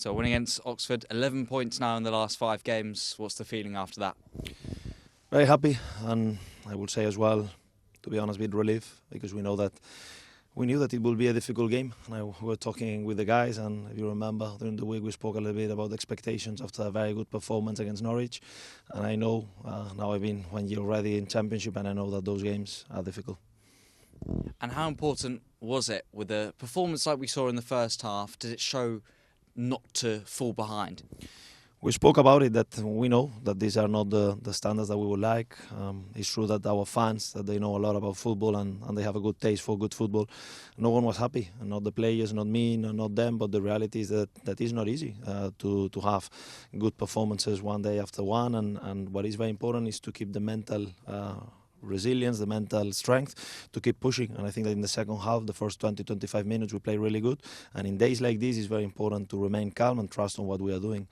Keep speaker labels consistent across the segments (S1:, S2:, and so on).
S1: So winning against Oxford, 11 points now in the last 5 games. What's the feeling after that?
S2: Very happy, and I would say as well, to be honest, with relief, because we knew that it would be a difficult game. And we were talking with the guys, and if you remember, during the week we spoke a little bit about expectations after a very good performance against Norwich. And I know, now I've been 1 year already in Championship, and I know that those games are difficult.
S1: And how important was it with a performance like we saw in the first half? Did it show not to fall behind?
S2: We spoke about it, that we know that these are not the standards that we would like. It's true that our fans, that they know a lot about football and they have a good taste for good football. No one was happy, not the players, not me, not them, but the reality is that it's not easy to have good performances one day after one, and what is very important is to keep the mental resilience, the mental strength to keep pushing. And I think that in the second half, the first 20-25 minutes, we played really good. And in days like this, it's very important to remain calm and trust on what we are doing.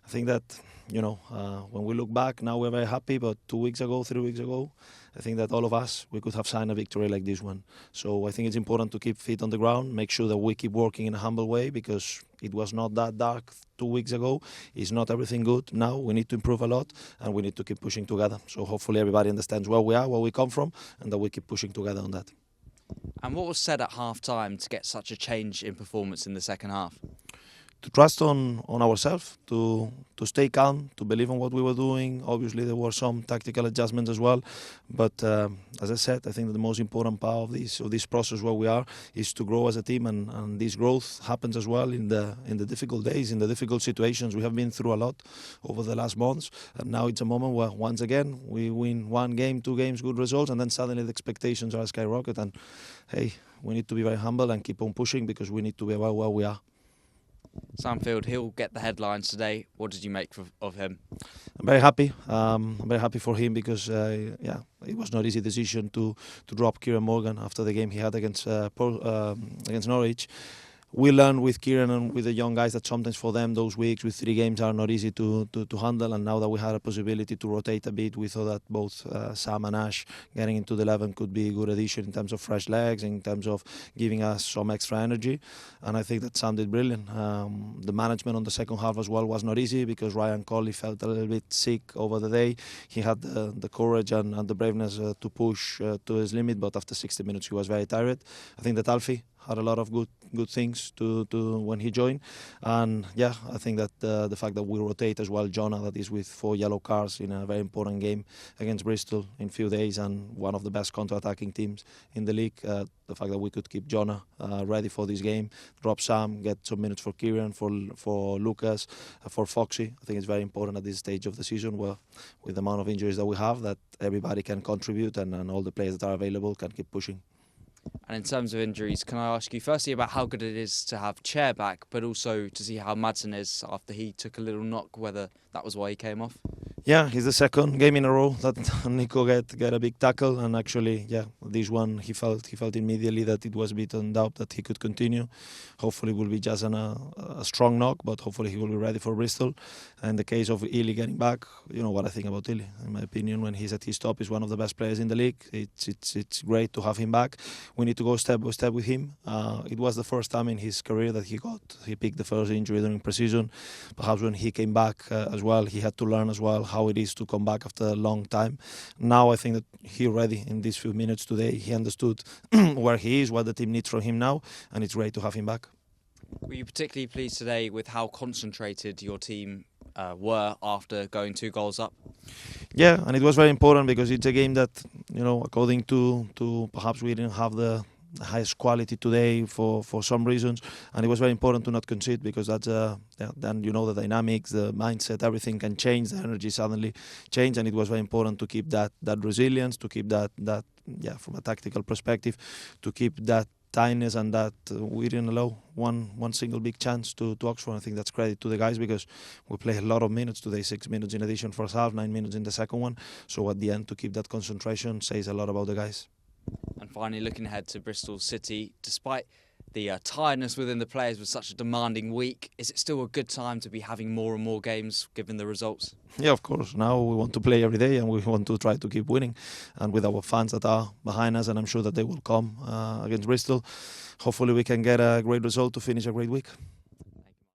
S2: I think that, when we look back, now we're very happy, but 2 weeks ago, 3 weeks ago, I think that all of us, we could have signed a victory like this one. So I think it's important to keep feet on the ground, make sure that we keep working in a humble way, because it was not that dark 2 weeks ago. It's not everything good. Now we need to improve a lot, and we need to keep pushing together. So hopefully everybody understands where we are, where we come from, and that we keep pushing together on that.
S1: And what was said at half-time to get such a change in performance in the second half?
S2: To trust on ourselves, to stay calm, to believe in what we were doing. Obviously, there were some tactical adjustments as well, but as I said, I think that the most important part of this process where we are is to grow as a team, and this growth happens as well in the difficult days, in the difficult situations. We have been through a lot over the last months, and now it's a moment where once again we win 1 game, 2 games, good results, and then suddenly the expectations are skyrocket. And hey, we need to be very humble and keep on pushing, because we need to be aware where we are.
S1: Sam Field, he'll get the headlines today. What did you make of him?
S2: I'm very happy. I'm very happy for him, because it was not an easy decision to drop Kieran Morgan after the game he had against Norwich. We learned with Kieran and with the young guys that sometimes for them those weeks with 3 games are not easy to handle, and now that we had a possibility to rotate a bit, we thought that both Sam and Ash getting into the 11 could be a good addition in terms of fresh legs, in terms of giving us some extra energy, and I think that Sam did brilliant. The management on the second half as well was not easy, because Ryan Colley felt a little bit sick over the day. He had the courage and the braveness to push to his limit, but after 60 minutes he was very tired. I think that Alfie had a lot of good things to when he joined, and I think that the fact that we rotate as well Jonah, that is with 4 yellow cards in a very important game against Bristol in few days, and one of the best counter-attacking teams in the league, the fact that we could keep Jonah ready for this game, drop Sam, get some minutes for Kieran, for Lucas, for Foxy. I think it's very important at this stage of the season, where with the amount of injuries that we have, that everybody can contribute, and all the players that are available can keep pushing.
S1: And in terms of injuries, can I ask you firstly about how good it is to have Chair back, but also to see how Madsen is after he took a little knock, whether that was why he came off?
S2: Yeah, it's the second game in a row that Nico get a big tackle, and actually, this one he felt immediately that it was a bit in doubt that he could continue. Hopefully, it will be just a strong knock, but hopefully he will be ready for Bristol. And the case of Ili getting back, you know what I think about Ili. In my opinion, when he's at his top, he's one of the best players in the league. It's great to have him back. We need to go step by step with him. It was the first time in his career that he picked the first injury during pre-season. Perhaps when he came back as well, he had to learn as well how it is to come back after a long time. Now I think that he already, in these few minutes today, he understood where he is, what the team needs from him now, and it's great to have him back.
S1: Were you particularly pleased today with how concentrated your team were after going 2 goals up?
S2: Yeah, and it was very important, because it's a game that, according to perhaps we didn't have the highest quality today for some reasons, and it was very important to not concede, because that's then the dynamics, the mindset, everything can change, the energy suddenly change, and it was very important to keep that resilience, to keep that from a tactical perspective, to keep that tightness, and that we didn't allow one single big chance to Oxford. I think that's credit to the guys, because we played a lot of minutes today, 6 minutes in addition first half, 9 minutes in the second one. So at the end, to keep that concentration says a lot about the guys.
S1: And finally, looking ahead to Bristol City, despite the tiredness within the players with such a demanding week, is it still a good time to be having more and more games given the results?
S2: Yeah, of course. Now we want to play every day, and we want to try to keep winning. And with our fans that are behind us, and I'm sure that they will come against Bristol, hopefully we can get a great result to finish a great week.